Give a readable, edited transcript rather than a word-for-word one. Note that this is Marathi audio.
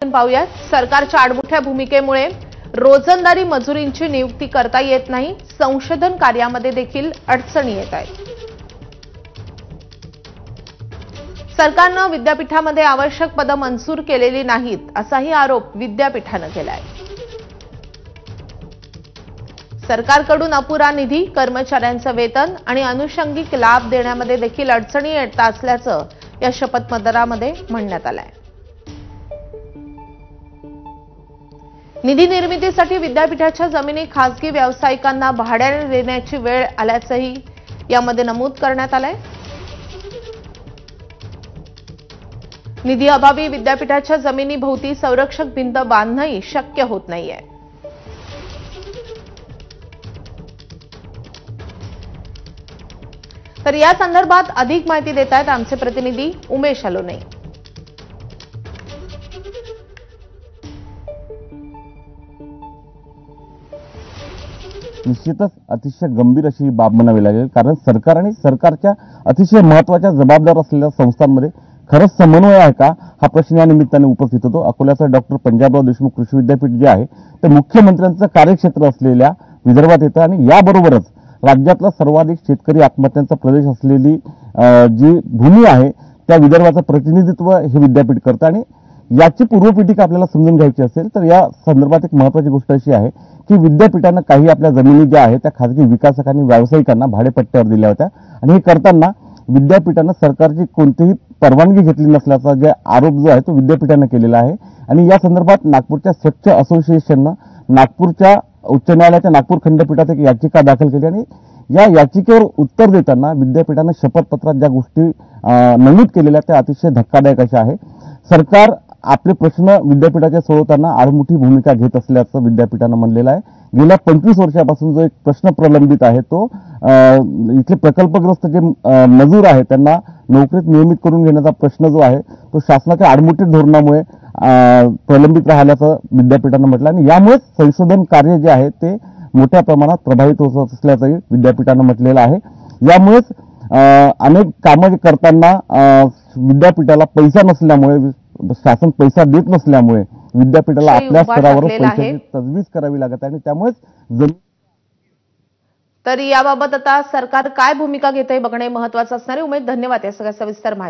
पाहूयात। सरकारच्या आडमुठ्या भूमिकेमुळे रोजंदारी मजुरींची नियुक्ती करता येत नाही। संशोधन कार्यामध्ये देखील अडचणी येत आहेत। सरकारने विद्यापीठामध्ये आवश्यक पदं मंजूर केलेली नाहीत असाही आरोप विद्यापीठाने केलाय। सरकारकडून अपुरा निधी, कर्मचाऱ्यांचे वेतन आणि अनुषंगिक लाभ देण्यामध्ये देखील अडचणी येत असल्याचं या शपथपत्रामध्ये म्हणण्यात आलंय। निधी निर्मितीसाठी विद्यापीठाच्या जमिनी खासगी व्यावसायिकांना भाड्याने देण्याची वेळ आल्याचंही यामध्ये नमूद करण्यात आलंय। निधी अभावी विद्यापीठाच्या जमिनीभोवती संरक्षक भिंत बांधणंही शक्य होत नाहीये। तर या संदर्भात अधिक माहिती देत आहेत आमचे प्रतिनिधी उमेश अलोने। निश्चितच अतिशय गंभीर अशी ही बाब म्हणावी लागेल, कारण सरकार आणि सरकारच्या अतिशय महत्त्वाच्या जबाबदार असलेल्या संस्थांमध्ये खरंच समन्वय आहे का, हा प्रश्न या निमित्ताने उपस्थित होतो। अकोल्याचं डॉक्टर पंजाबराव देशमुख कृषी विद्यापीठ जे आहे ते मुख्यमंत्र्यांचं कार्यक्षेत्र असलेल्या विदर्भात येतं आणि याबरोबरच राज्यातला सर्वाधिक शेतकरी आत्महत्यांचा प्रदेश असलेली जी भूमी आहे त्या विदर्भाचं प्रतिनिधित्व हे विद्यापीठ करतं। आणि याची पूर्वपीठिका आपल्याला समजून घ्यायची असेल तर या संदर्भात एक महत्त्वाची गोष्ट अशी आहे की विद्यापीठानं काही आपल्या जमिनी ज्या आहेत त्या खासगी विकासकांनी व्यावसायिकांना भाडेपट्ट्यावर दिल्या होत्या आणि हे करताना विद्यापीठानं सरकारची कोणतीही परवानगी घेतली नसल्याचा जे आरोप जो आहे तो विद्यापीठानं केलेला आहे। आणि या संदर्भात नागपूरच्या स्वच्छ असोसिएशननं नागपूरच्या उच्च न्यायालयाच्या नागपूर खंडपीठात एक याचिका दाखल केली आणि या याचिकेवर उत्तर देताना विद्यापीठानं शपथपत्रात ज्या गोष्टी नमूद केलेल्या त्या अतिशय धक्कादायक अशा आहे। सरकार आपले प्रश्न विद्यापीठाच्या सोडवताना आडमुठी भूमिका घेत असल्याचं विद्यापीठानं म्हणलेलं आहे। गेल्या 25 वर्षापासून जो एक प्रश्न प्रलंबित आहे तो इथले प्रकल्पग्रस्त जे मजूर आहेत त्यांना नोकरीत नियमित करून घेण्याचा प्रश्न जो आहे तो शासनाच्या आडमुठी धोरणामुळे प्रलंबित राहिल्याचं विद्यापीठानं म्हटलं आणि यामुळे संशोधन कार्य जे आहे ते मोठ्या प्रमाणात प्रभावित होत असल्याचंही विद्यापीठानं म्हटलेलं आहे। यामुळेच अनेक कामं करताना विद्यापीठाला पैसा नसल्यामुळे, शासन पैसा देत नसल्यामुळे विद्यापीठाला आपल्या स्तरावर पैशाची तजवीज करावी लागत आहे आणि त्यामुळेच तर याबाबत आता सरकार काय भूमिका घेते बघणे महत्त्वाचं असणार आहे। उमेद, धन्यवाद या सगळ्या सविस्तर माहिती